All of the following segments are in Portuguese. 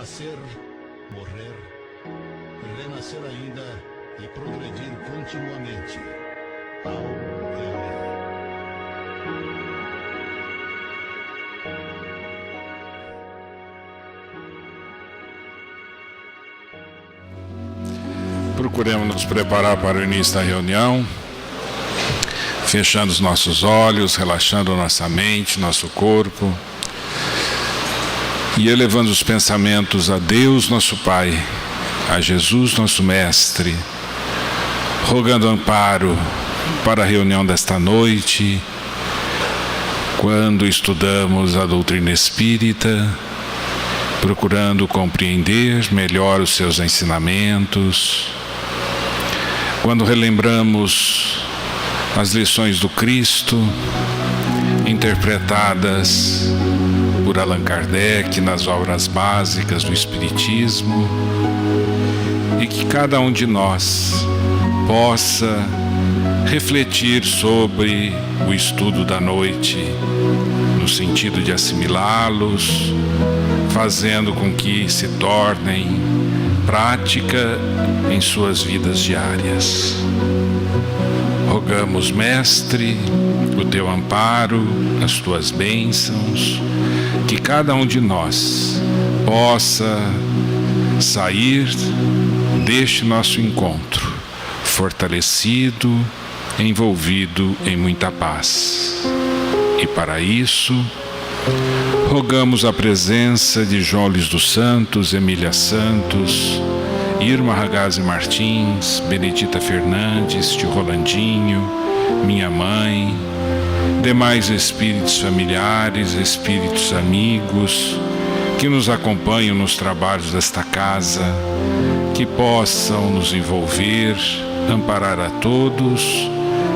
nascer, morrer, renascer ainda e progredir continuamente ao reunir. Procuremos nos preparar para o início da reunião, fechando os nossos olhos, relaxando nossa mente, nosso corpo, e elevando os pensamentos a Deus, nosso Pai, a Jesus, nosso Mestre, rogando amparo para a reunião desta noite, quando estudamos a doutrina espírita, procurando compreender melhor os seus ensinamentos, quando relembramos as lições do Cristo, interpretadas por Allan Kardec nas obras básicas do Espiritismo, e que cada um de nós possa refletir sobre o estudo da noite, no sentido de assimilá-los, fazendo com que se tornem prática em suas vidas diárias. Rogamos, Mestre, o teu amparo, as tuas bênçãos, que cada um de nós possa sair deste nosso encontro fortalecido, envolvido em muita paz. E para isso, rogamos a presença de João Luiz dos Santos, Emília Santos, Irma Ragazzi Martins, Benedita Fernandes, tio Rolandinho, minha mãe, demais espíritos familiares, espíritos amigos, que nos acompanham nos trabalhos desta casa, que possam nos envolver, amparar a todos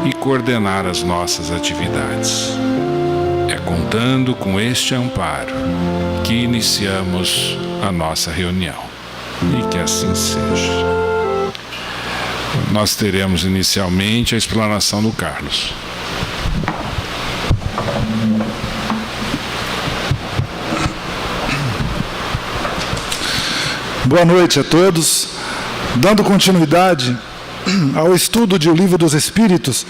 e coordenar as nossas atividades. É contando com este amparo que iniciamos a nossa reunião. E que assim seja. Nós teremos inicialmente a explanação do Carlos. Boa noite a todos. Dando continuidade ao estudo de O Livro dos Espíritos,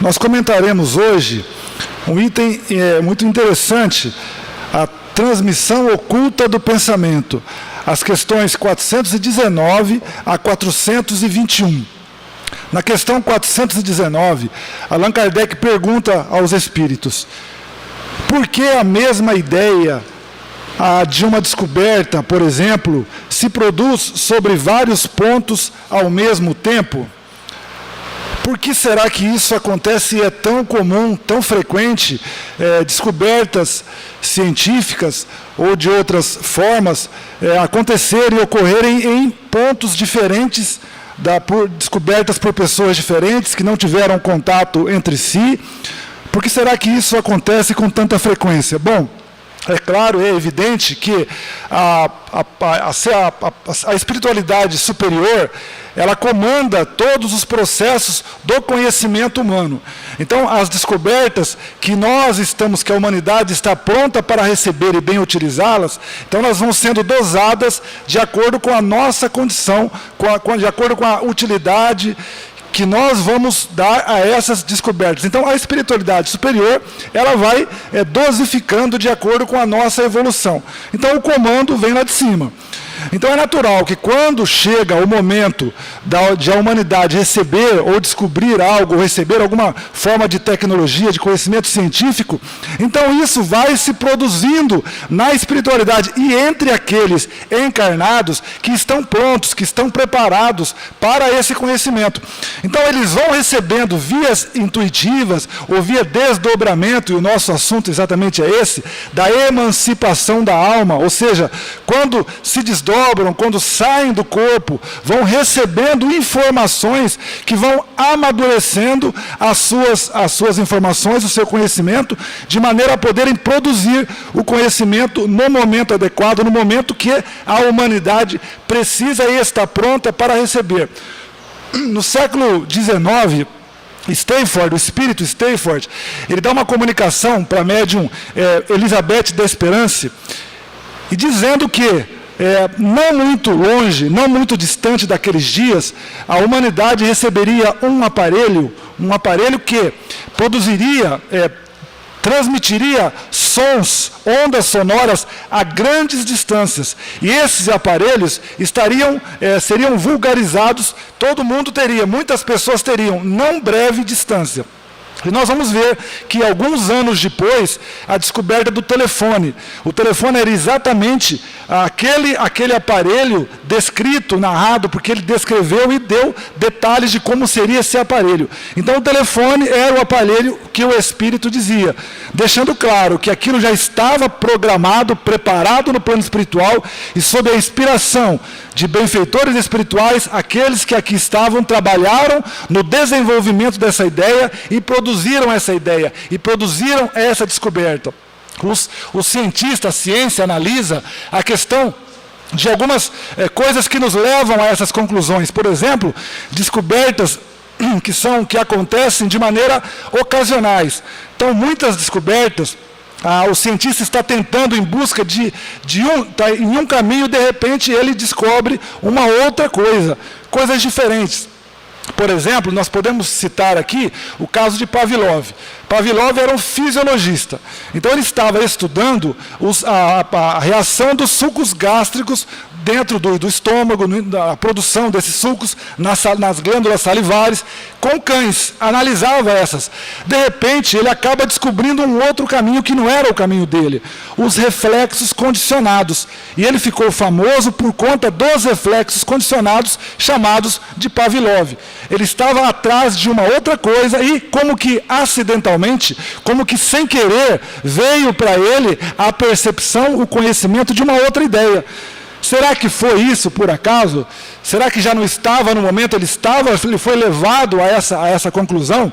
nós comentaremos hoje um item muito interessante, a transmissão oculta do pensamento, as questões 419 a 421. Na questão 419, Allan Kardec pergunta aos espíritos: por que a mesma ideia de uma descoberta, por exemplo, se produz sobre vários pontos ao mesmo tempo? Por que será que isso acontece e é tão comum, tão frequente, descobertas científicas ou de outras formas acontecerem e ocorrerem em pontos diferentes, descobertas por pessoas diferentes que não tiveram contato entre si? Por que será que isso acontece com tanta frequência? Bom, é claro, é evidente que a espiritualidade superior, ela comanda todos os processos do conhecimento humano. Então, as descobertas que que a humanidade está pronta para receber e bem utilizá-las, então elas vão sendo dosadas de acordo com a nossa condição, de acordo com a utilidade que nós vamos dar a essas descobertas. Então, a espiritualidade superior, ela vai dosificando de acordo com a nossa evolução. Então, o comando vem lá de cima. Então, é natural que quando chega o momento de a humanidade receber ou descobrir algo, ou receber alguma forma de tecnologia, de conhecimento científico, então isso vai se produzindo na espiritualidade e entre aqueles encarnados que estão prontos, que estão preparados para esse conhecimento. Então, eles vão recebendo vias intuitivas ou via desdobramento, e o nosso assunto exatamente é esse, da emancipação da alma, ou seja, quando se desdobram, quando saem do corpo, vão recebendo informações que vão amadurecendo as suas informações, o seu conhecimento, de maneira a poderem produzir o conhecimento no momento adequado, no momento que a humanidade precisa e está pronta para receber. No século XIX, Stanford, o espírito Stanford, ele dá uma comunicação para a médium Elizabeth Desperance, e dizendo que não muito longe, não muito distante daqueles dias, a humanidade receberia um aparelho que produziria, transmitiria sons, ondas sonoras a grandes distâncias. E esses aparelhos seriam vulgarizados, todo mundo teria, muitas pessoas teriam, não breve distância. E nós vamos ver que alguns anos depois, a descoberta do telefone. O telefone era exatamente aquele aparelho descrito, narrado, porque ele descreveu e deu detalhes de como seria esse aparelho. Então o telefone era o aparelho que o Espírito dizia, deixando claro que aquilo já estava programado, preparado no plano espiritual e sob a inspiração de benfeitores espirituais, aqueles que aqui estavam, trabalharam no desenvolvimento dessa ideia e produziram essa ideia, e produziram essa descoberta. O cientista, a ciência analisa a questão de algumas coisas que nos levam a essas conclusões. Por exemplo, descobertas que acontecem de maneira ocasionais. Então, muitas descobertas, o cientista está tentando em busca está em um caminho, de repente ele descobre uma outra coisa, coisas diferentes. Por exemplo, nós podemos citar aqui o caso de Pavlov. Pavlov era um fisiologista. Então ele estava estudando a reação dos sucos gástricos dentro do estômago, a produção desses sucos nas glândulas salivares, com cães, analisava essas. De repente, ele acaba descobrindo um outro caminho que não era o caminho dele, os reflexos condicionados. E ele ficou famoso por conta dos reflexos condicionados, chamados de Pavlov. Ele estava atrás de uma outra coisa e, como que acidentalmente, como que sem querer, veio para ele a percepção, o conhecimento de uma outra ideia. Será que foi isso, por acaso? Será que já não estava no momento, ele foi levado a essa conclusão?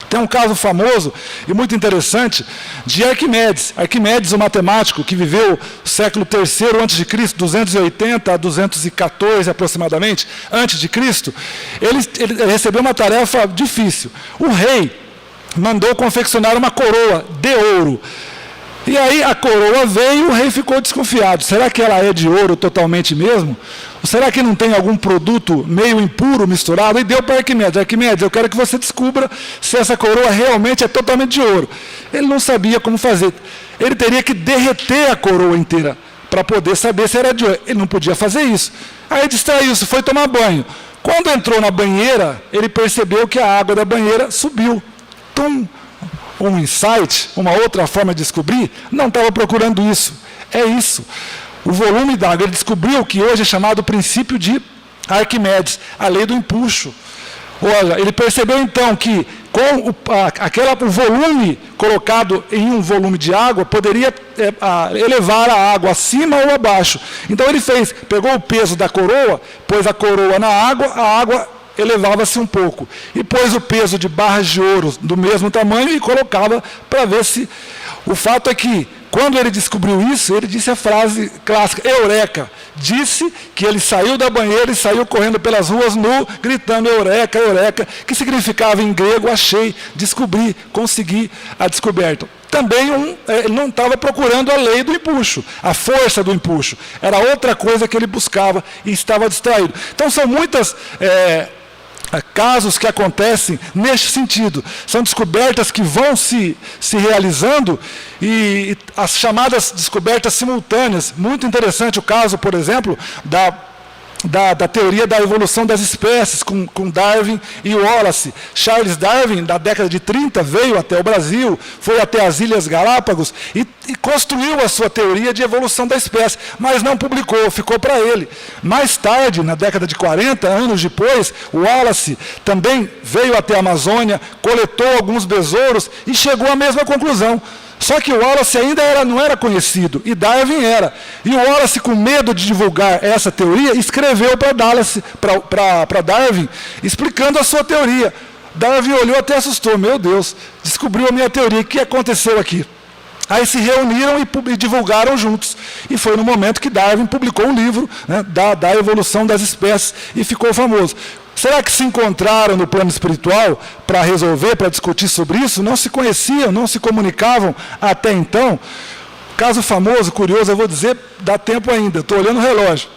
Tem um caso famoso e muito interessante de Arquimedes. Arquimedes, o matemático que viveu no século III a.C., 280 a 214 aproximadamente, antes de Cristo, ele recebeu uma tarefa difícil. O rei mandou confeccionar uma coroa de ouro. E aí a coroa veio e o rei ficou desconfiado. Será que ela é de ouro totalmente mesmo? Ou será que não tem algum produto meio impuro misturado? E deu para Arquimedes. Arquimedes, eu quero que você descubra se essa coroa realmente é totalmente de ouro. Ele não sabia como fazer. Ele teria que derreter a coroa inteira para poder saber se era de ouro. Ele não podia fazer isso. Aí distraiu-se, foi tomar banho. Quando entrou na banheira, ele percebeu que a água da banheira subiu. Um insight, uma outra forma de descobrir, não estava procurando isso. É isso. O volume da água, ele descobriu o que hoje é chamado princípio de Arquimedes, a lei do empuxo. Olha, ele percebeu então que com o volume colocado em um volume de água, poderia elevar a água acima ou abaixo. Então ele pegou o peso da coroa, pôs a coroa na água, a água elevava-se um pouco. E pôs o peso de barras de ouro do mesmo tamanho e colocava para ver se... O fato é que, quando ele descobriu isso, ele disse a frase clássica, eureka. Disse que ele saiu da banheira e saiu correndo pelas ruas nu, gritando eureka, eureka, que significava em grego, achei, descobri, consegui a descoberta. Também ele não estava procurando a lei do empuxo, a força do empuxo. Era outra coisa que ele buscava e estava distraído. Então são muitas... casos que acontecem neste sentido. São descobertas que vão se realizando e as chamadas descobertas simultâneas. Muito interessante o caso, por exemplo, da teoria da evolução das espécies, com Darwin e Wallace. Charles Darwin, na década de 30, veio até o Brasil, foi até as Ilhas Galápagos e construiu a sua teoria de evolução da espécie, mas não publicou, ficou para ele. Mais tarde, na década de 40, anos depois, Wallace também veio até a Amazônia, coletou alguns besouros e chegou à mesma conclusão. Só que o Wallace ainda não era conhecido, e Darwin era. E o Wallace, com medo de divulgar essa teoria, escreveu para Darwin, explicando a sua teoria. Darwin olhou até assustou, meu Deus, descobriu a minha teoria, o que aconteceu aqui? Aí se reuniram e divulgaram juntos. E foi no momento que Darwin publicou um livro, né, da evolução das espécies, e ficou famoso. Será que se encontraram no plano espiritual para resolver, para discutir sobre isso? Não se conheciam, não se comunicavam até então. caso famoso, curioso, eu vou dizer, dá tempo ainda, estou olhando o relógio.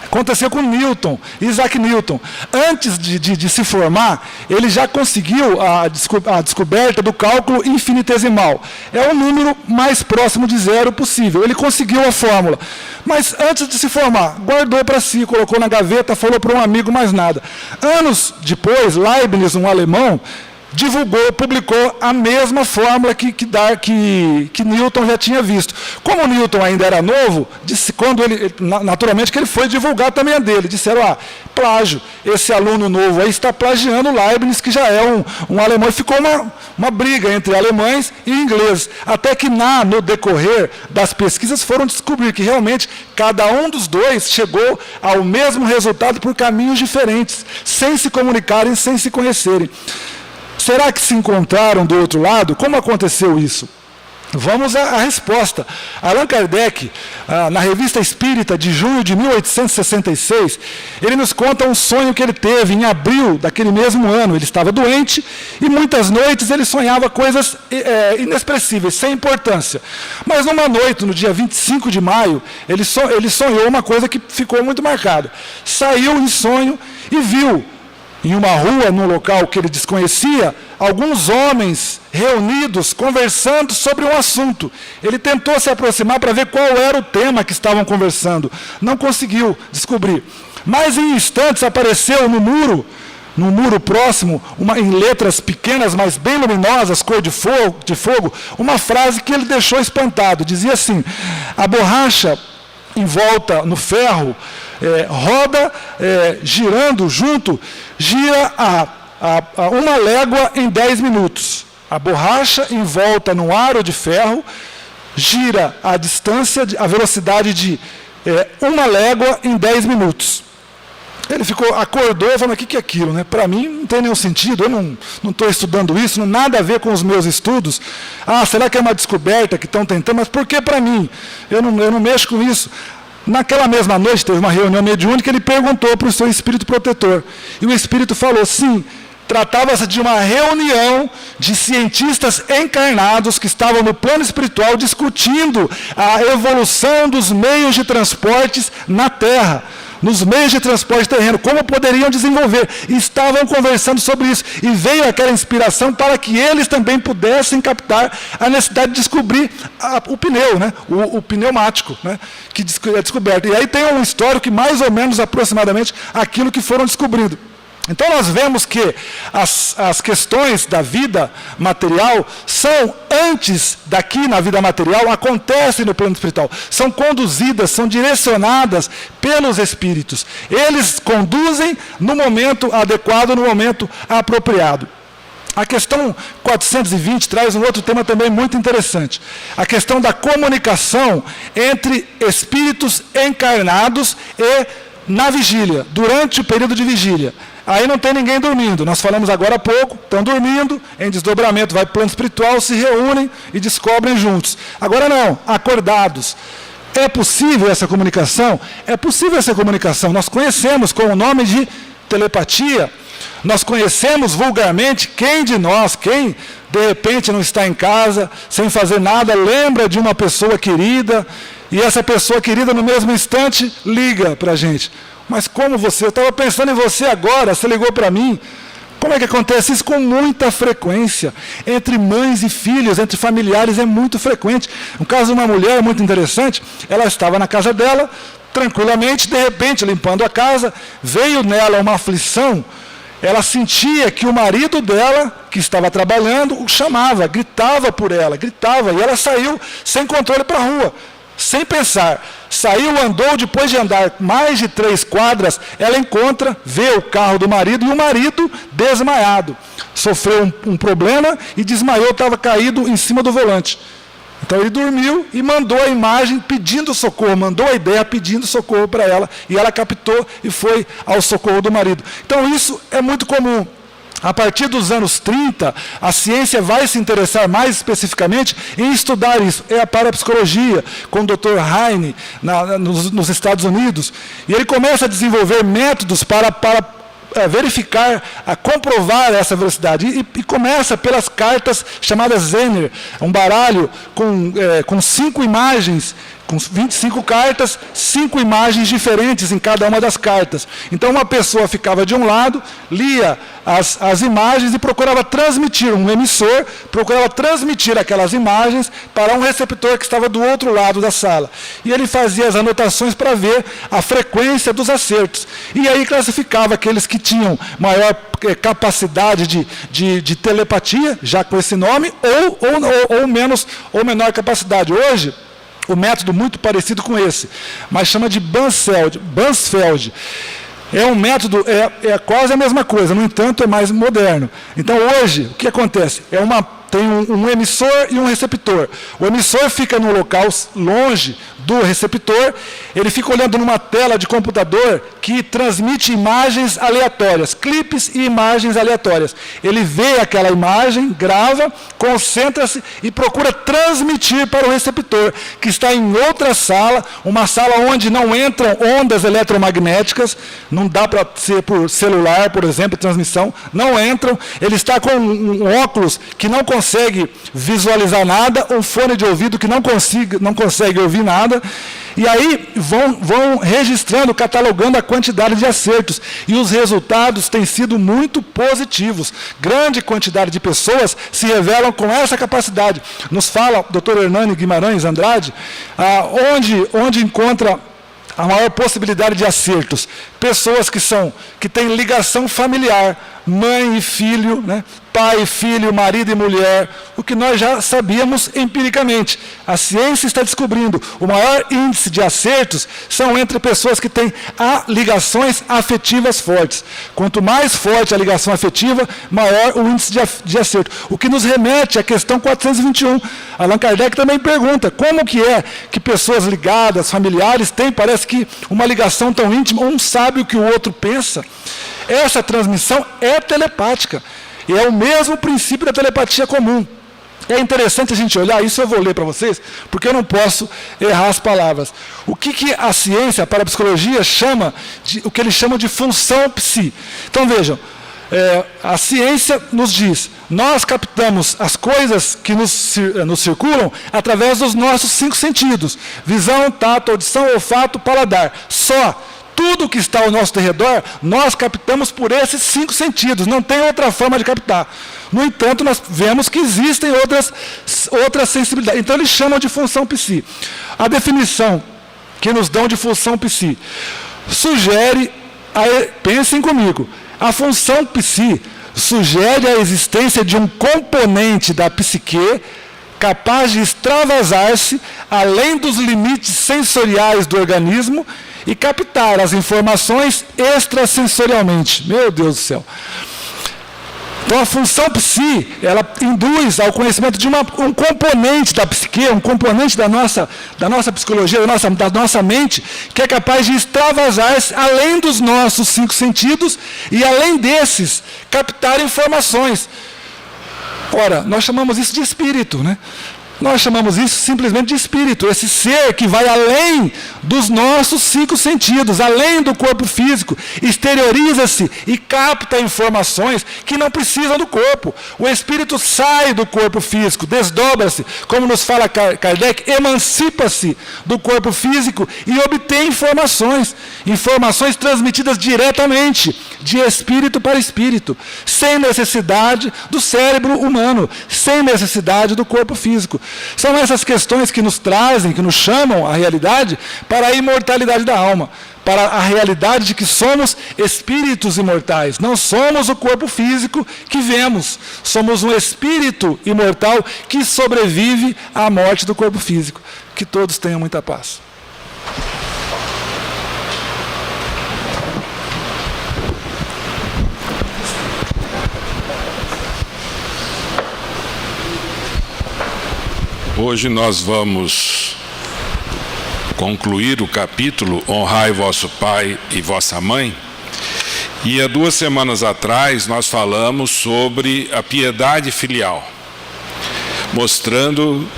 Aconteceu com Newton, Isaac Newton. Antes de se formar, ele já conseguiu a descoberta do cálculo infinitesimal. É o número mais próximo de zero possível. Ele conseguiu a fórmula. Mas antes de se formar, guardou para si, colocou na gaveta, falou para um amigo, mais nada. Anos depois, Leibniz, um alemão, divulgou, publicou a mesma fórmula que Newton já tinha visto. Como Newton ainda era novo, naturalmente que ele foi divulgar também a dele. Disseram, plágio, esse aluno novo aí está plagiando Leibniz, que já é um alemão. E ficou uma briga entre alemães e ingleses. Até que no decorrer das pesquisas foram descobrir que realmente cada um dos dois chegou ao mesmo resultado por caminhos diferentes, sem se comunicarem, sem se conhecerem. Será que se encontraram do outro lado? Como aconteceu isso? Vamos à resposta. Allan Kardec, na Revista Espírita de junho de 1866, ele nos conta um sonho que ele teve em abril daquele mesmo ano. Ele estava doente e muitas noites ele sonhava coisas inexpressíveis, sem importância. Mas numa noite, no dia 25 de maio, ele sonhou uma coisa que ficou muito marcada. Saiu em sonho e viu, em uma rua, num local que ele desconhecia, alguns homens reunidos, conversando sobre um assunto. Ele tentou se aproximar para ver qual era o tema que estavam conversando. Não conseguiu descobrir. Mas em instantes apareceu no muro próximo, em letras pequenas, mas bem luminosas, cor de fogo, uma frase que ele deixou espantado. Dizia assim: a borracha envolta no ferro, roda, girando junto, gira a 1 légua em 10 minutos. A borracha envolta no aro de ferro, gira a distância, a velocidade de 1 légua em 10 minutos. Ele acordou e falou, o que é aquilo? Né? Para mim não tem nenhum sentido, eu não estou estudando isso, não nada a ver com os meus estudos. Será que é uma descoberta que estão tentando? Mas por que para mim? Eu não mexo com isso. Naquela mesma noite, teve uma reunião mediúnica, ele perguntou para o seu espírito protetor. E o espírito falou, sim, tratava-se de uma reunião de cientistas encarnados que estavam no plano espiritual discutindo a evolução dos meios de transportes na Terra. Nos meios de transporte terreno, como poderiam desenvolver. E estavam conversando sobre isso. E veio aquela inspiração para que eles também pudessem captar a necessidade de descobrir o pneu, né? o pneumático, né? Que é descoberto. E aí tem um histórico que mais ou menos aproximadamente aquilo que foram descobrindo. Então nós vemos que as questões da vida material são, antes daqui na vida material, acontecem no plano espiritual. São conduzidas, são direcionadas pelos espíritos. Eles conduzem no momento adequado, no momento apropriado. A questão 420 traz um outro tema também muito interessante. A questão da comunicação entre espíritos encarnados e na vigília, durante o período de vigília. Aí não tem ninguém dormindo. Nós falamos agora há pouco, estão dormindo, em desdobramento, vai para o plano espiritual, se reúnem e descobrem juntos. Agora não, acordados. É possível essa comunicação? É possível essa comunicação. Nós conhecemos com o nome de telepatia. Nós conhecemos vulgarmente quem de nós, quem de repente não está em casa, sem fazer nada, lembra de uma pessoa querida, e essa pessoa querida no mesmo instante liga para a gente. Mas como você? Eu estava pensando em você agora, você ligou para mim. Como é que acontece isso? Com muita frequência. Entre mães e filhos, entre familiares, é muito frequente. No caso de uma mulher muito interessante, ela estava na casa dela, tranquilamente, de repente, limpando a casa, veio nela uma aflição. Ela sentia que o marido dela, que estava trabalhando, o chamava, gritava por ela, gritava, e ela saiu sem controle para a rua. Sem pensar, saiu, andou, depois de andar mais de 3 quadras, ela encontra, vê o carro do marido e o marido desmaiado. Sofreu um problema e desmaiou, estava caído em cima do volante. Então ele dormiu e mandou a imagem pedindo socorro, mandou a ideia pedindo socorro para ela, e ela captou e foi ao socorro do marido. Então isso é muito comum. A partir dos anos 30, a ciência vai se interessar mais especificamente em estudar isso. É a parapsicologia, com o Dr. Heine, nos Estados Unidos. E ele começa a desenvolver métodos para verificar, a comprovar essa velocidade. E começa pelas cartas chamadas Zener, um baralho com 5 imagens, com 25 cartas, 5 imagens diferentes em cada uma das cartas. Então, uma pessoa ficava de um lado, lia as imagens e procurava transmitir, um emissor procurava transmitir aquelas imagens para um receptor que estava do outro lado da sala. E ele fazia as anotações para ver a frequência dos acertos. E aí classificava aqueles que tinham maior capacidade de telepatia, já com esse nome, ou menor capacidade. Hoje, o método muito parecido com esse, mas chama de Bansfeld. É um método, é quase a mesma coisa, no entanto é mais moderno. Então hoje, o que acontece? Tem um emissor e um receptor. O emissor fica num local longe do receptor, ele fica olhando numa tela de computador que transmite imagens aleatórias, clipes e imagens aleatórias. Ele vê aquela imagem, grava, concentra-se e procura transmitir para o receptor, que está em outra sala, uma sala onde não entram ondas eletromagnéticas, não dá para ser por celular, por exemplo, transmissão, não entram. Ele está com um óculos que não consegue visualizar nada, um fone de ouvido que não consegue ouvir nada, e aí vão registrando, catalogando a quantidade de acertos, e os resultados têm sido muito positivos. Grande quantidade de pessoas se revelam com essa capacidade. Nos fala o Dr. Hernani Guimarães Andrade, onde encontra a maior possibilidade de acertos. Pessoas que têm ligação familiar, mãe e filho, né? Pai e filho, marido e mulher, o que nós já sabíamos empiricamente. A ciência está descobrindo. O maior índice de acertos são entre pessoas que têm ligações afetivas fortes. Quanto mais forte a ligação afetiva, maior o índice de acerto. O que nos remete à questão 421. Allan Kardec também pergunta, como que é que pessoas ligadas, familiares, têm, parece que, uma ligação tão íntima, um sabe o que o outro pensa. Essa transmissão é telepática. E é o mesmo princípio da telepatia comum. É interessante a gente olhar, isso eu vou ler para vocês, porque eu não posso errar as palavras. O que a ciência, a parapsicologia, o que eles chamam de função psi. Então vejam, a ciência nos diz, nós captamos as coisas que nos circulam através dos nossos 5 sentidos. Visão, tato, audição, olfato, paladar. Só. Tudo que está ao nosso redor, nós captamos por esses 5 sentidos, não tem outra forma de captar. No entanto, nós vemos que existem outras sensibilidades. Então, eles chamam de função psi. A definição que nos dão de função psi sugere, pensem comigo, a função psi sugere a existência de um componente da psique capaz de extravasar-se além dos limites sensoriais do organismo e captar as informações extrasensorialmente. Meu Deus do céu. Então, a função psi, ela induz ao conhecimento de um componente da psique, um componente da nossa psicologia, da nossa mente, que é capaz de extravasar-se além dos nossos 5 sentidos e, além desses, captar informações. Ora, nós chamamos isso de espírito, né? Nós chamamos isso simplesmente de espírito, esse ser que vai além dos nossos 5 sentidos, além do corpo físico, exterioriza-se e capta informações que não precisam do corpo. O espírito sai do corpo físico, desdobra-se, como nos fala Kardec, emancipa-se do corpo físico e obtém informações transmitidas diretamente, de espírito para espírito, sem necessidade do cérebro humano, sem necessidade do corpo físico. São essas questões que nos trazem, que nos chamam à realidade para a imortalidade da alma, para a realidade de que somos espíritos imortais. Não somos o corpo físico que vemos, somos um espírito imortal que sobrevive à morte do corpo físico. Que todos tenham muita paz. Hoje nós vamos concluir o capítulo Honrai vosso pai e vossa mãe. E há 2 semanas atrás nós falamos sobre a piedade filial, mostrando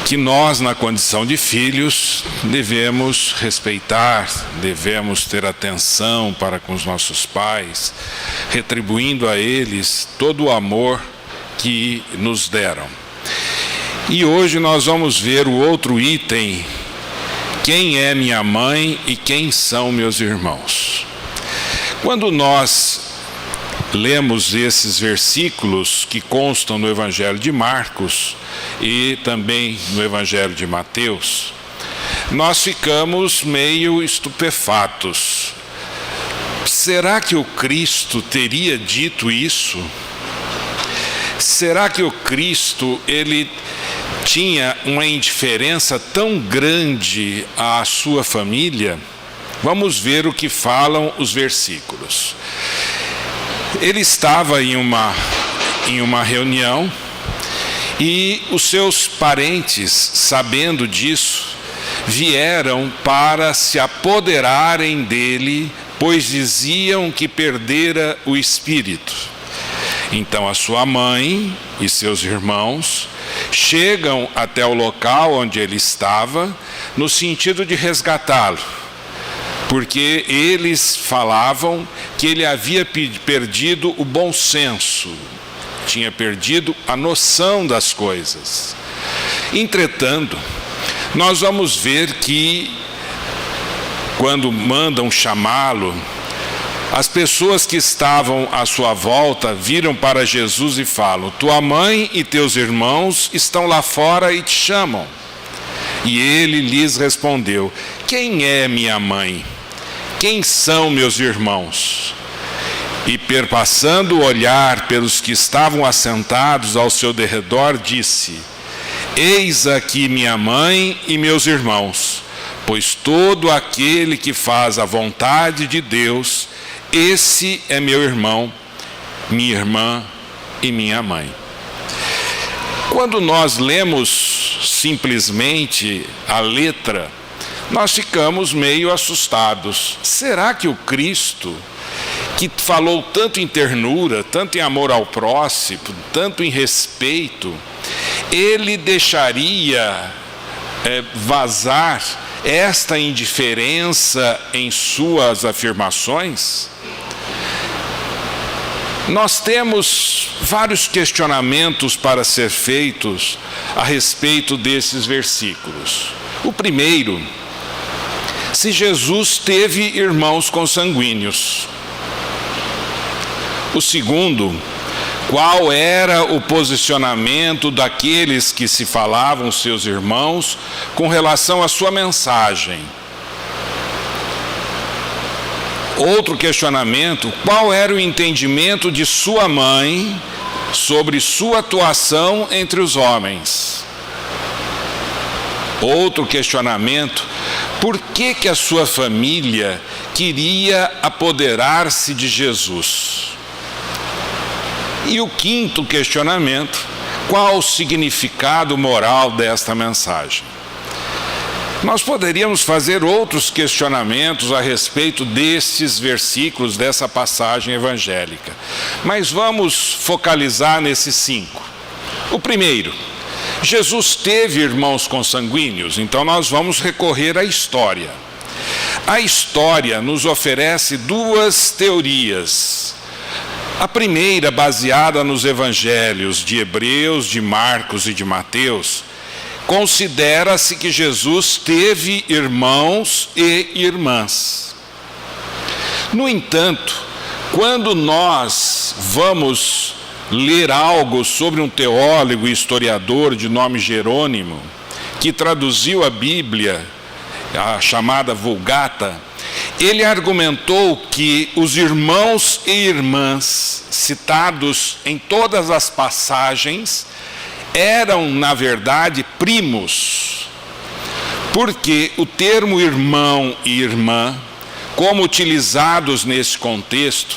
que nós, na condição de filhos, devemos respeitar, devemos ter atenção para com os nossos pais, retribuindo a eles todo o amor que nos deram. E hoje nós vamos ver o outro item: quem é minha mãe e quem são meus irmãos. Quando nós lemos esses versículos que constam no Evangelho de Marcos e também no Evangelho de Mateus, nós ficamos meio estupefatos. Será que o Cristo teria dito isso? Será que o Cristo, ele tinha uma indiferença tão grande à sua família? Vamos ver o que falam os versículos. Ele estava em uma reunião e os seus parentes, sabendo disso, vieram para se apoderarem dele, pois diziam que perdera o espírito. Então a sua mãe e seus irmãos chegam até o local onde ele estava, no sentido de resgatá-lo, porque eles falavam que ele havia perdido o bom senso, tinha perdido a noção das coisas. Entretanto, nós vamos ver que, quando mandam chamá-lo, as pessoas que estavam à sua volta viram para Jesus e falam: tua mãe e teus irmãos estão lá fora e te chamam. E ele lhes respondeu: quem é minha mãe? Quem são meus irmãos? E perpassando o olhar pelos que estavam assentados ao seu derredor, disse: eis aqui minha mãe e meus irmãos, pois todo aquele que faz a vontade de Deus, esse é meu irmão, minha irmã e minha mãe. Quando nós lemos simplesmente a letra, nós ficamos meio assustados. Será que o Cristo, que falou tanto em ternura, tanto em amor ao próximo, tanto em respeito, ele deixaria vazar esta indiferença em suas afirmações? Nós temos vários questionamentos para ser feitos a respeito desses versículos. O primeiro: se Jesus teve irmãos consanguíneos. O segundo: qual era o posicionamento daqueles que se falavam seus irmãos com relação à sua mensagem? Outro questionamento: qual era o entendimento de sua mãe sobre sua atuação entre os homens? Outro questionamento: por que a sua família queria apoderar-se de Jesus? E o quinto questionamento: qual o significado moral desta mensagem? Nós poderíamos fazer outros questionamentos a respeito desses versículos, dessa passagem evangélica, mas vamos focalizar nesses 5. O primeiro: Jesus teve irmãos consanguíneos? Então nós vamos recorrer à história. A história nos oferece duas teorias. A primeira, baseada nos evangelhos de Hebreus, de Marcos e de Mateus, considera-se que Jesus teve irmãos e irmãs. No entanto, quando nós vamos ler algo sobre um teólogo e historiador de nome Jerônimo, que traduziu a Bíblia, a chamada Vulgata, ele argumentou que os irmãos e irmãs citados em todas as passagens eram, na verdade, primos, porque o termo irmão e irmã, como utilizados nesse contexto,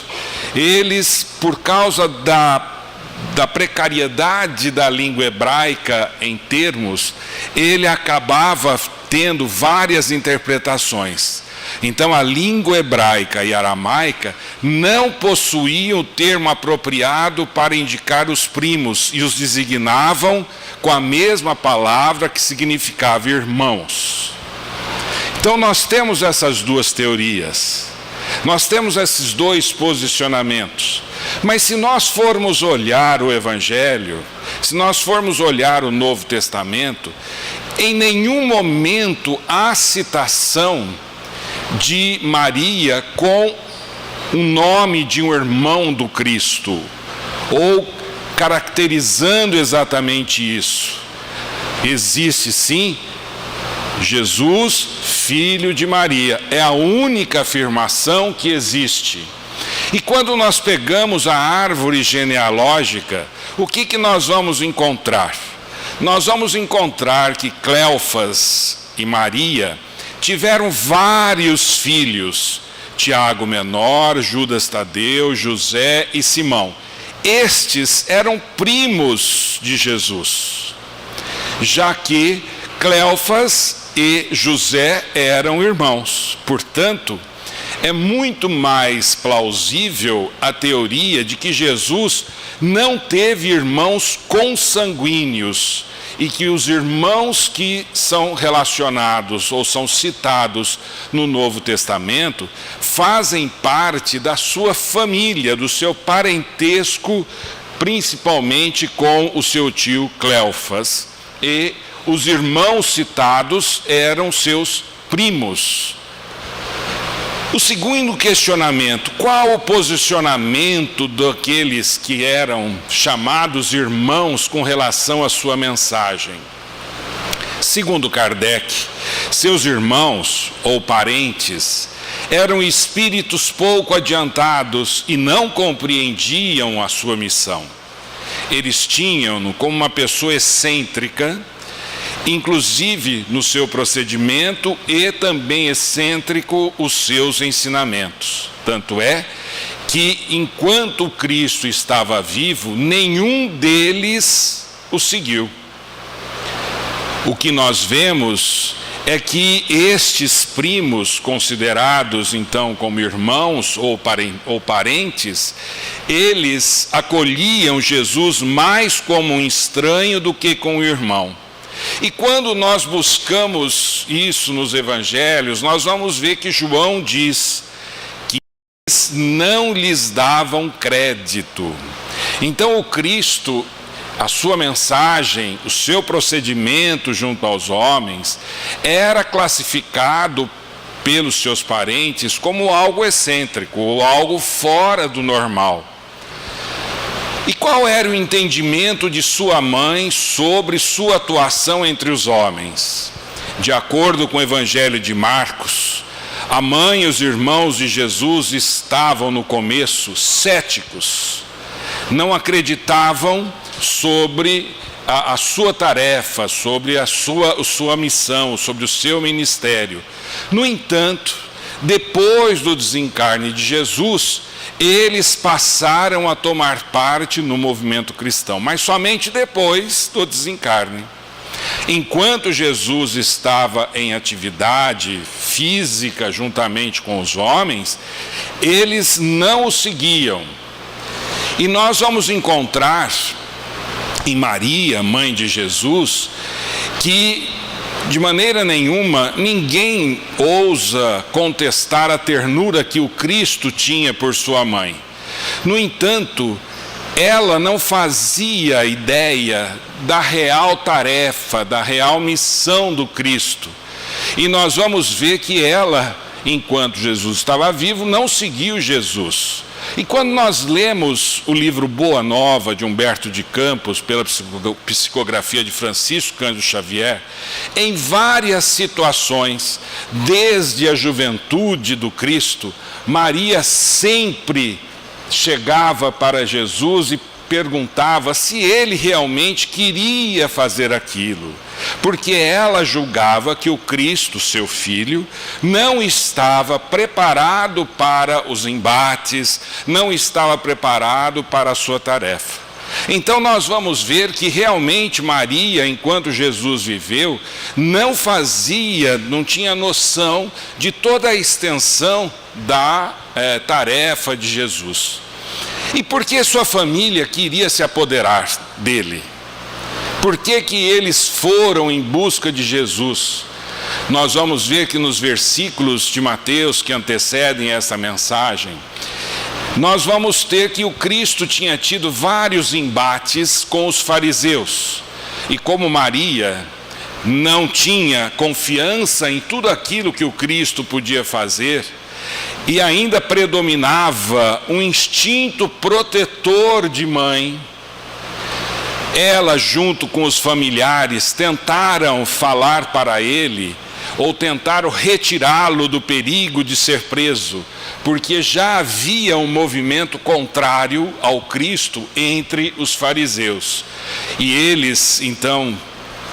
eles, por causa da precariedade da língua hebraica em termos, ele acabava tendo várias interpretações. Então a língua hebraica e aramaica não possuíam o termo apropriado para indicar os primos e os designavam com a mesma palavra que significava irmãos. Então nós temos essas duas teorias, nós temos esses dois posicionamentos. Mas se nós formos olhar o Evangelho, se nós formos olhar o Novo Testamento, em nenhum momento há citação de Maria com o nome de um irmão do Cristo, ou caracterizando exatamente isso. Existe sim Jesus, filho de Maria, é a única afirmação que existe. E quando nós pegamos a árvore genealógica, o que nós vamos encontrar? Nós vamos encontrar que Cleofas e Maria tiveram vários filhos: Tiago menor, Judas Tadeu, José e Simão. Estes eram primos de Jesus, já que Cleofas e José eram irmãos. Portanto, é muito mais plausível a teoria de que Jesus não teve irmãos consanguíneos e que os irmãos que são relacionados ou são citados no Novo Testamento fazem parte da sua família, do seu parentesco, principalmente com o seu tio Cleofas. E os irmãos citados eram seus primos. O segundo questionamento: qual o posicionamento daqueles que eram chamados irmãos com relação à sua mensagem? Segundo Kardec, seus irmãos ou parentes eram espíritos pouco adiantados e não compreendiam a sua missão. Eles tinham-no como uma pessoa excêntrica, inclusive no seu procedimento, e também excêntrico os seus ensinamentos. Tanto é que, enquanto Cristo estava vivo, nenhum deles o seguiu. O que nós vemos é que estes primos, considerados então como irmãos ou parentes, eles acolhiam Jesus mais como um estranho do que como um irmão. E quando nós buscamos isso nos evangelhos, nós vamos ver que João diz que eles não lhes davam crédito. Então o Cristo, a sua mensagem, o seu procedimento junto aos homens, era classificado pelos seus parentes como algo excêntrico, ou algo fora do normal. E qual era o entendimento de sua mãe sobre sua atuação entre os homens? De acordo com o Evangelho de Marcos, a mãe e os irmãos de Jesus estavam no começo céticos, não acreditavam sobre a sua tarefa, sobre a sua missão, sobre o seu ministério. No entanto, depois do desencarne de Jesus, eles passaram a tomar parte no movimento cristão, mas somente depois do desencarne. Enquanto Jesus estava em atividade física juntamente com os homens, eles não o seguiam. E nós vamos encontrar em Maria, mãe de Jesus, que de maneira nenhuma ninguém ousa contestar a ternura que o Cristo tinha por sua mãe. No entanto, ela não fazia ideia da real tarefa, da real missão do Cristo. E nós vamos ver que ela, enquanto Jesus estava vivo, não seguiu Jesus. E quando nós lemos o livro Boa Nova, de Humberto de Campos, pela psicografia de Francisco Cândido Xavier, em várias situações, desde a juventude do Cristo, Maria sempre chegava para Jesus e perguntava se ele realmente queria fazer aquilo, porque ela julgava que o Cristo, seu filho, não estava preparado para os embates, não estava preparado para a sua tarefa. Então nós vamos ver que realmente Maria, enquanto Jesus viveu, não tinha noção de toda a extensão da tarefa de Jesus. E por que sua família queria se apoderar dele? Por que que eles foram em busca de Jesus? Nós vamos ver que nos versículos de Mateus que antecedem essa mensagem, nós vamos ter que o Cristo tinha tido vários embates com os fariseus. E como Maria não tinha confiança em tudo aquilo que o Cristo podia fazer, e ainda predominava um instinto protetor de mãe, ela, junto com os familiares, tentaram falar para ele, ou tentaram retirá-lo do perigo de ser preso, porque já havia um movimento contrário ao Cristo entre os fariseus. E eles, então,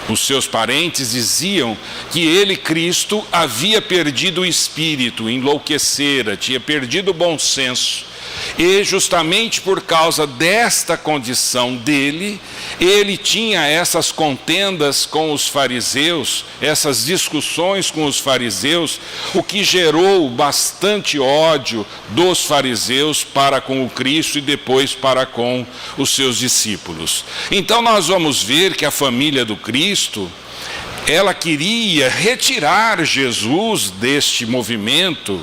os seus parentes diziam que ele, Cristo, havia perdido o espírito, enlouquecera, tinha perdido o bom senso. E justamente por causa desta condição dele, ele tinha essas contendas com os fariseus, essas discussões com os fariseus, o que gerou bastante ódio dos fariseus para com o Cristo e depois para com os seus discípulos. Então nós vamos ver que a família do Cristo, ela queria retirar Jesus deste movimento,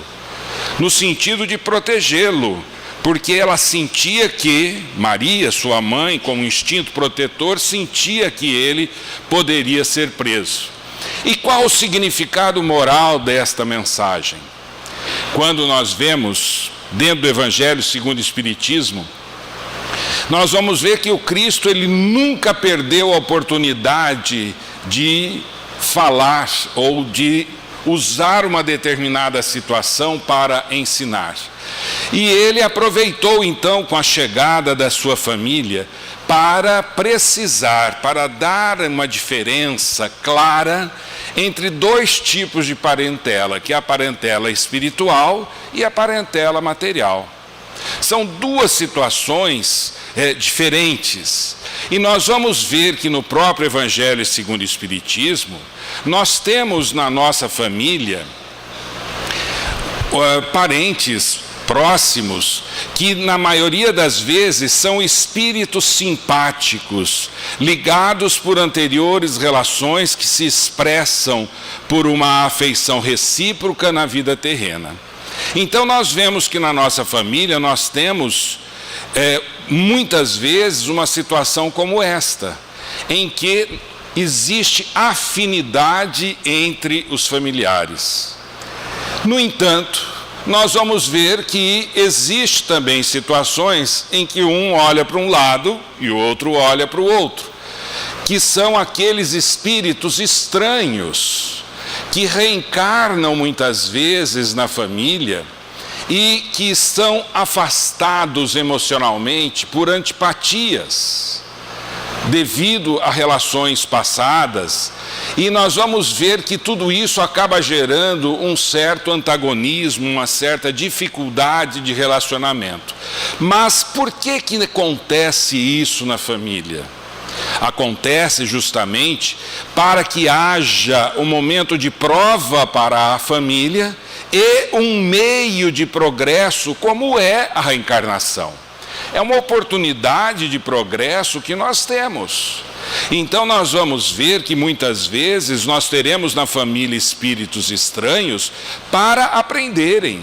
no sentido de protegê-lo, porque ela sentia que, Maria, sua mãe, como instinto protetor, sentia que ele poderia ser preso. E qual o significado moral desta mensagem? Quando nós vemos, dentro do Evangelho segundo o Espiritismo, nós vamos ver que o Cristo, ele nunca perdeu a oportunidade de falar ou de usar uma determinada situação para ensinar. E ele aproveitou então com a chegada da sua família para precisar, para dar uma diferença clara entre dois tipos de parentela, que é a parentela espiritual e a parentela material. São duas situações diferentes. E nós vamos ver que no próprio Evangelho segundo o Espiritismo, nós temos na nossa família parentes próximos que na maioria das vezes são espíritos simpáticos, ligados por anteriores relações que se expressam por uma afeição recíproca na vida terrena. Então nós vemos que na nossa família nós temos muitas vezes uma situação como esta, em que existe afinidade entre os familiares. No entanto, nós vamos ver que existe também situações em que um olha para um lado e o outro olha para o outro, que são aqueles espíritos estranhos que reencarnam muitas vezes na família e que estão afastados emocionalmente por antipatias, devido a relações passadas, e nós vamos ver que tudo isso acaba gerando um certo antagonismo, uma certa dificuldade de relacionamento. Mas por que acontece isso na família? Acontece justamente para que haja um momento de prova para a família e um meio de progresso, como é a reencarnação. É uma oportunidade de progresso que nós temos. Então nós vamos ver que muitas vezes nós teremos na família espíritos estranhos para aprenderem.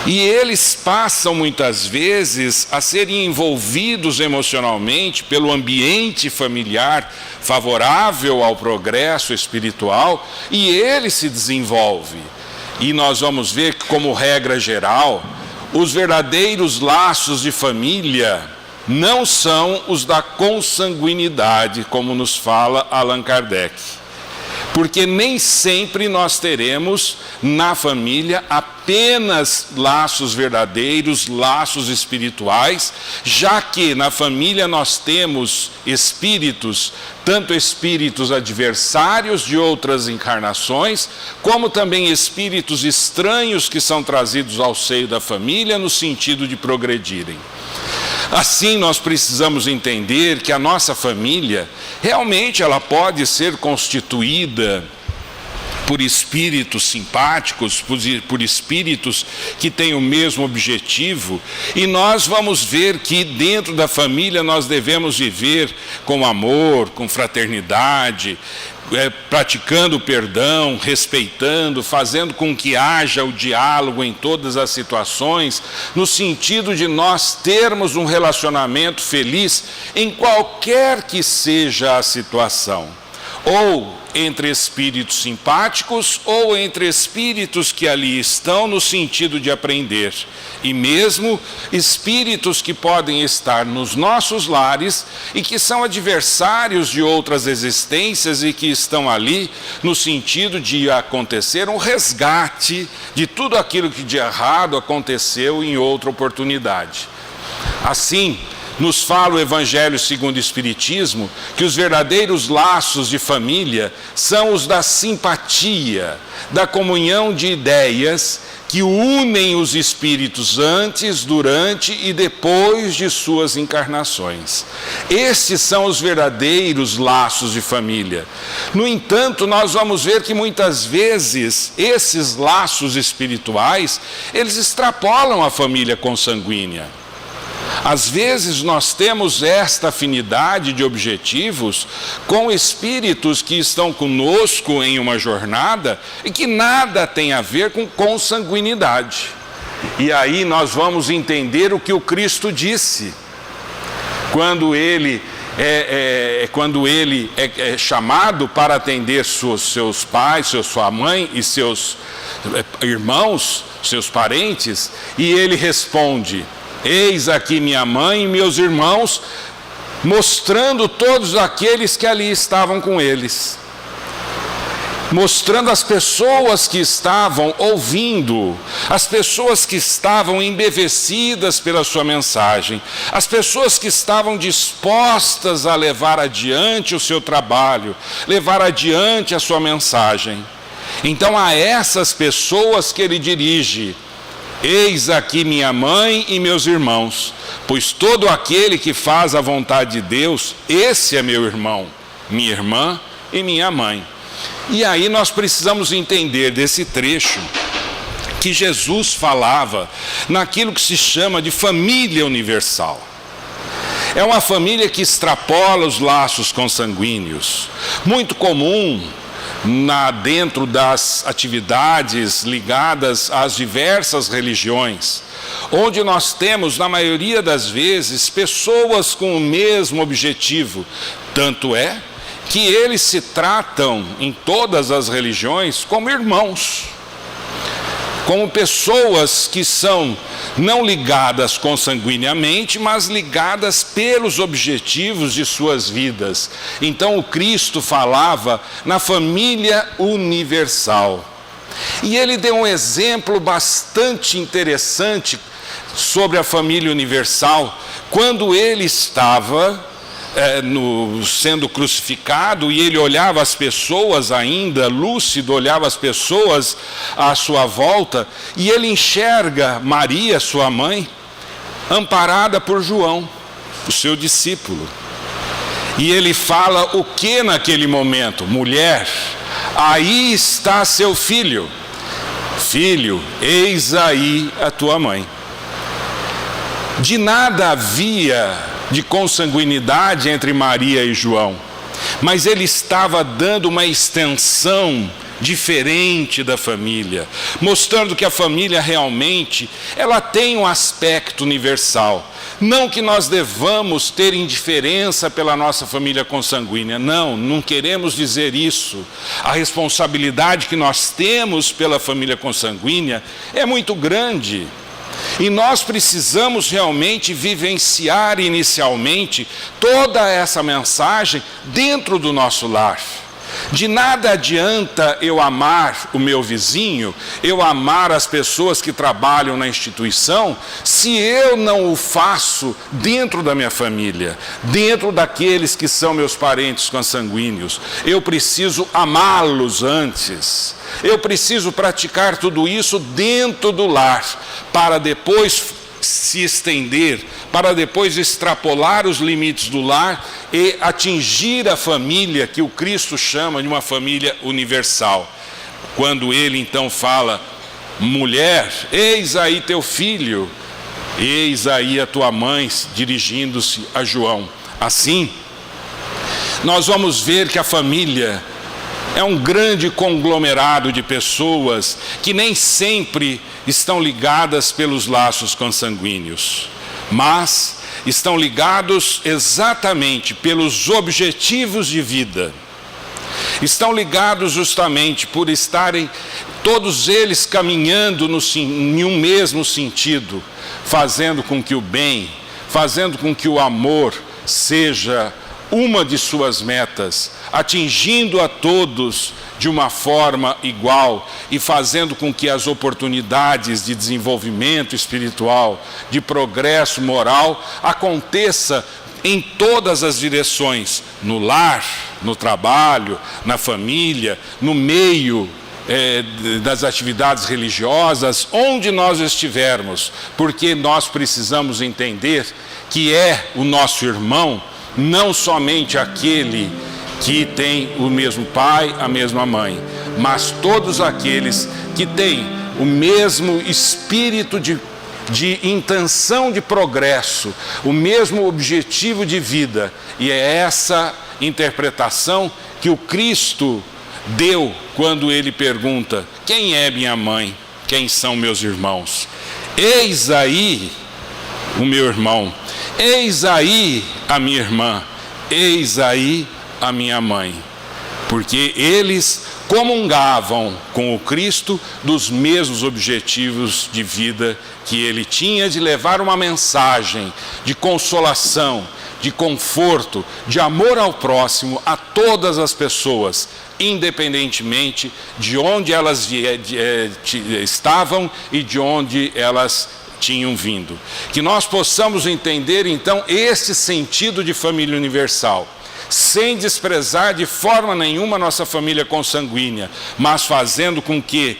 E eles passam muitas vezes a serem envolvidos emocionalmente pelo ambiente familiar favorável ao progresso espiritual, e ele se desenvolve. E nós vamos ver que, como regra geral, os verdadeiros laços de família não são os da consanguinidade, como nos fala Allan Kardec. Porque nem sempre nós teremos na família apenas laços verdadeiros, laços espirituais, já que na família nós temos espíritos, tanto espíritos adversários de outras encarnações, como também espíritos estranhos que são trazidos ao seio da família no sentido de progredirem. Assim, nós precisamos entender que a nossa família, realmente ela pode ser constituída por espíritos simpáticos, por espíritos que têm o mesmo objetivo, e nós vamos ver que dentro da família nós devemos viver com amor, com fraternidade, praticando o perdão, respeitando, fazendo com que haja o diálogo em todas as situações, no sentido de nós termos um relacionamento feliz em qualquer que seja a situação, ou entre espíritos simpáticos ou entre espíritos que ali estão no sentido de aprender, e mesmo espíritos que podem estar nos nossos lares e que são adversários de outras existências e que estão ali no sentido de acontecer um resgate de tudo aquilo que de errado aconteceu em outra oportunidade. Assim, nos fala o Evangelho segundo o Espiritismo que os verdadeiros laços de família são os da simpatia, da comunhão de ideias que unem os espíritos antes, durante e depois de suas encarnações. Estes são os verdadeiros laços de família. No entanto, nós vamos ver que muitas vezes esses laços espirituais, eles extrapolam a família consanguínea. Às vezes nós temos esta afinidade de objetivos com espíritos que estão conosco em uma jornada e que nada tem a ver com consanguinidade. E aí nós vamos entender o que o Cristo disse quando ele é chamado para atender seus pais, sua mãe e seus irmãos, seus parentes, e ele responde: eis aqui minha mãe e meus irmãos, mostrando todos aqueles que ali estavam com eles, mostrando as pessoas que estavam ouvindo, as pessoas que estavam embevecidas pela sua mensagem, as pessoas que estavam dispostas a levar adiante o seu trabalho, levar adiante a sua mensagem. Então a essas pessoas que ele dirige: eis aqui minha mãe e meus irmãos, pois todo aquele que faz a vontade de Deus, esse é meu irmão, minha irmã e minha mãe. E aí nós precisamos entender desse trecho que Jesus falava naquilo que se chama de família universal. É uma família que extrapola os laços consanguíneos, muito comum dentro das atividades ligadas às diversas religiões, onde nós temos, na maioria das vezes, pessoas com o mesmo objetivo. Tanto é que eles se tratam em todas as religiões como irmãos, como pessoas que são não ligadas consanguineamente, mas ligadas pelos objetivos de suas vidas. Então o Cristo falava na família universal. E ele deu um exemplo bastante interessante sobre a família universal, quando ele estava sendo crucificado e ele olhava as pessoas ainda, lúcido, olhava as pessoas à sua volta, e ele enxerga Maria, sua mãe, amparada por João, o seu discípulo. E ele fala o que naquele momento? Mulher, aí está seu filho. Filho, eis aí a tua mãe. De nada havia de consanguinidade entre Maria e João, mas ele estava dando uma extensão diferente da família, mostrando que a família realmente ela tem um aspecto universal. Não que nós devamos ter indiferença pela nossa família consanguínea, não queremos dizer isso. A responsabilidade que nós temos pela família consanguínea é muito grande. E nós precisamos realmente vivenciar inicialmente toda essa mensagem dentro do nosso lar. De nada adianta eu amar o meu vizinho, eu amar as pessoas que trabalham na instituição, se eu não o faço dentro da minha família, dentro daqueles que são meus parentes consanguíneos. Eu preciso amá-los antes. Eu preciso praticar tudo isso dentro do lar, para depois se estender, para depois extrapolar os limites do lar e atingir a família que o Cristo chama de uma família universal. quando ele então fala: mulher, eis aí teu filho, eis aí a tua mãe, dirigindo-se a João. Assim, nós vamos ver que a família é um grande conglomerado de pessoas que nem sempre estão ligadas pelos laços consanguíneos, mas estão ligados exatamente pelos objetivos de vida. Estão ligados justamente por estarem todos eles caminhando em um mesmo sentido, fazendo com que o bem, fazendo com que o amor seja uma de suas metas, atingindo a todos de uma forma igual e fazendo com que as oportunidades de desenvolvimento espiritual, de progresso moral, aconteça em todas as direções, no lar, no trabalho, na família, no meio das atividades religiosas, onde nós estivermos, porque nós precisamos entender que é o nosso irmão, não somente aquele que tem o mesmo pai, a mesma mãe, mas todos aqueles que têm o mesmo espírito de intenção de progresso, o mesmo objetivo de vida. E é essa interpretação que o Cristo deu quando ele pergunta: quem é minha mãe? Quem são meus irmãos? Eis aí o meu irmão, eis aí a minha irmã, eis aí a minha mãe. Porque eles comungavam com o Cristo dos mesmos objetivos de vida que ele tinha, de levar uma mensagem de consolação, de conforto, de amor ao próximo a todas as pessoas, independentemente de onde elas estavam e de onde elas tinham vindo. Que nós possamos entender então esse sentido de família universal, sem desprezar de forma nenhuma a nossa família consanguínea, mas fazendo com que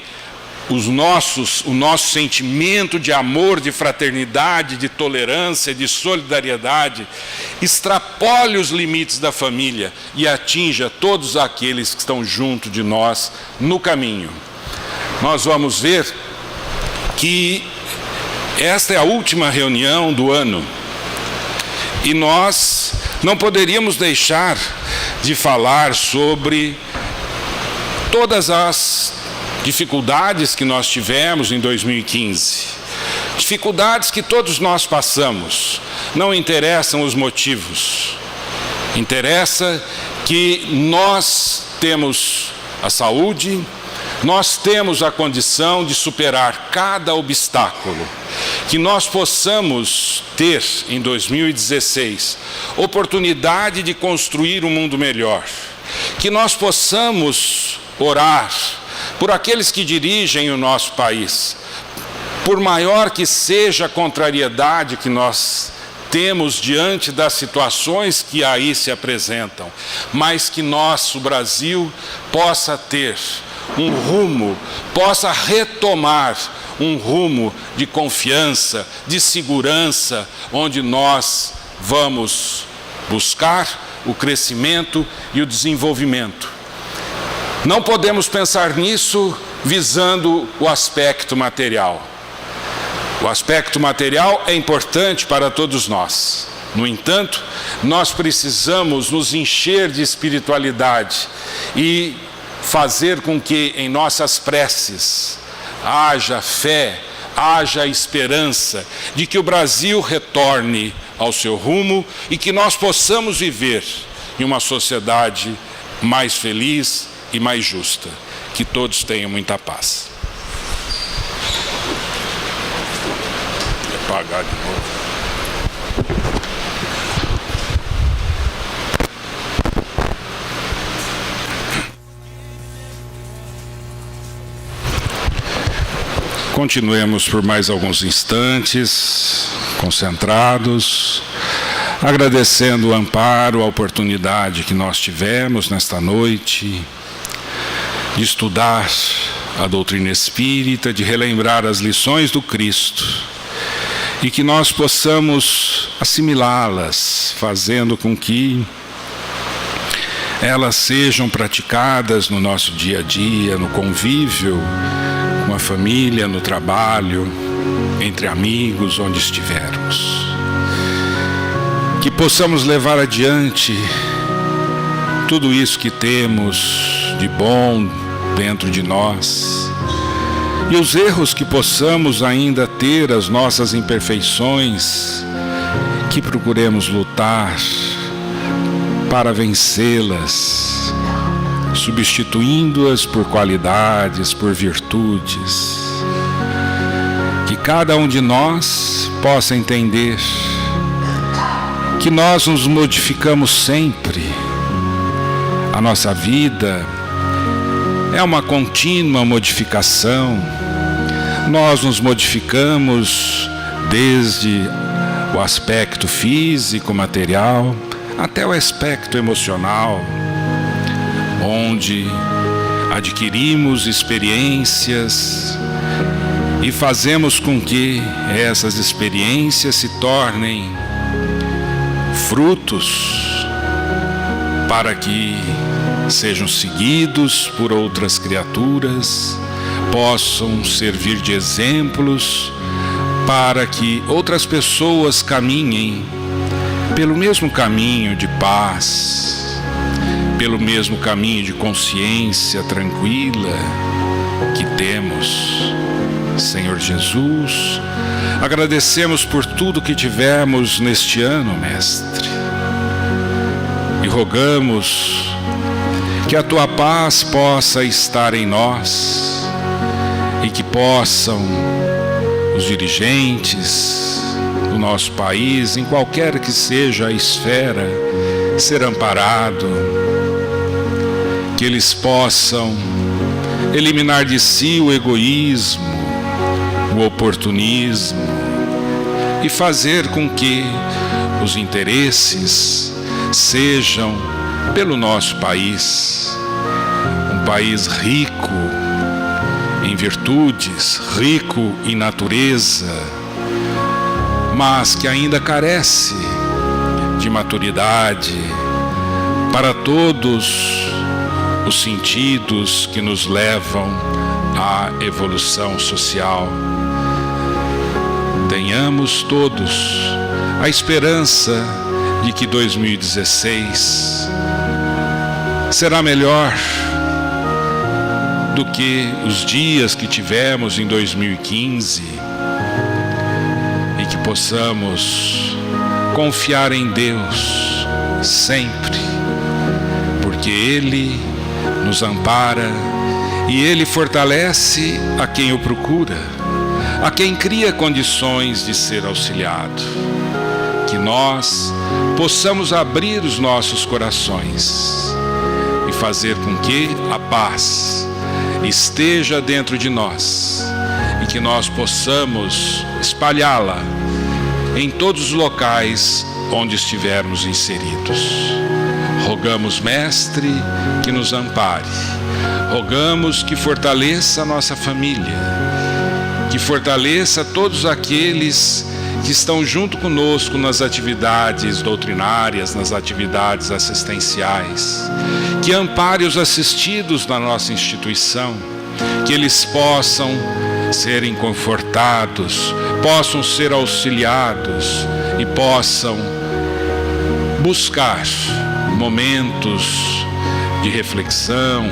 o nosso sentimento de amor, de fraternidade, de tolerância, de solidariedade, extrapole os limites da família e atinja todos aqueles que estão junto de nós no caminho. Nós vamos ver que esta é a última reunião do ano e nós não poderíamos deixar de falar sobre todas as dificuldades que nós tivemos em 2015. Dificuldades que todos nós passamos. Não interessam os motivos. Interessa que nós temos a saúde, nós temos a condição de superar cada obstáculo. Que nós possamos ter, em 2016, oportunidade de construir um mundo melhor. Que nós possamos orar por aqueles que dirigem o nosso país. Por maior que seja a contrariedade que nós temos diante das situações que aí se apresentam, mas que nosso Brasil possa ter um rumo, possa retomar um rumo de confiança, de segurança, onde nós vamos buscar o crescimento e o desenvolvimento. Não podemos pensar nisso visando o aspecto material. O aspecto material é importante para todos nós. No entanto, nós precisamos nos encher de espiritualidade e fazer com que em nossas preces haja fé, haja esperança de que o Brasil retorne ao seu rumo e que nós possamos viver em uma sociedade mais feliz e mais justa. Que todos tenham muita paz. Vou apagar de novo. Continuemos por mais alguns instantes, concentrados, agradecendo o amparo, a oportunidade que nós tivemos nesta noite de estudar a doutrina espírita, de relembrar as lições do Cristo e que nós possamos assimilá-las, fazendo com que elas sejam praticadas no nosso dia a dia, no convívio com a família, no trabalho, entre amigos, onde estivermos. Que possamos levar adiante tudo isso que temos de bom dentro de nós, e os erros que possamos ainda ter, as nossas imperfeições, que procuremos lutar para vencê-las, substituindo-as por qualidades, por virtudes. Que cada um de nós possa entender que nós nos modificamos sempre. A nossa vida é uma contínua modificação. Nós nos modificamos desde o aspecto físico, material, até o aspecto emocional, onde adquirimos experiências e fazemos com que essas experiências se tornem frutos para que sejam seguidos por outras criaturas, possam servir de exemplos para que outras pessoas caminhem pelo mesmo caminho de paz, pelo mesmo caminho de consciência tranquila que temos. Senhor Jesus, agradecemos por tudo que tivemos neste ano, Mestre, e rogamos que a Tua paz possa estar em nós e que possam os dirigentes do nosso país, em qualquer que seja a esfera, ser amparados, que eles possam eliminar de si o egoísmo, o oportunismo e fazer com que os interesses sejam pelo nosso país, um país rico em virtudes, rico em natureza, mas que ainda carece de maturidade para todos os sentidos que nos levam à evolução social. Tenhamos todos a esperança de que 2016 será melhor do que os dias que tivemos em 2015 e que possamos confiar em Deus sempre, porque Ele nos ampara e Ele fortalece a quem o procura, a quem cria condições de ser auxiliado. Que nós possamos abrir os nossos corações e fazer com que a paz esteja dentro de nós e que nós possamos espalhá-la em todos os locais onde estivermos inseridos. Rogamos, Mestre, que nos ampare. Rogamos que fortaleça a nossa família, que fortaleça todos aqueles que estão junto conosco nas atividades doutrinárias, nas atividades assistenciais, que ampare os assistidos na nossa instituição, que eles possam serem confortados, possam ser auxiliados e possam buscar momentos de reflexão,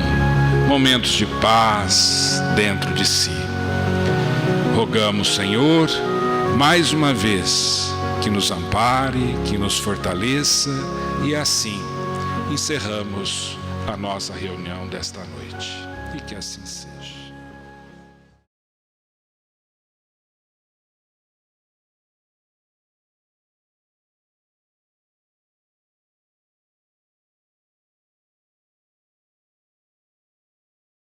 momentos de paz dentro de si. Rogamos, Senhor, mais uma vez, que nos ampare, que nos fortaleça, e assim encerramos a nossa reunião desta noite. E que assim seja.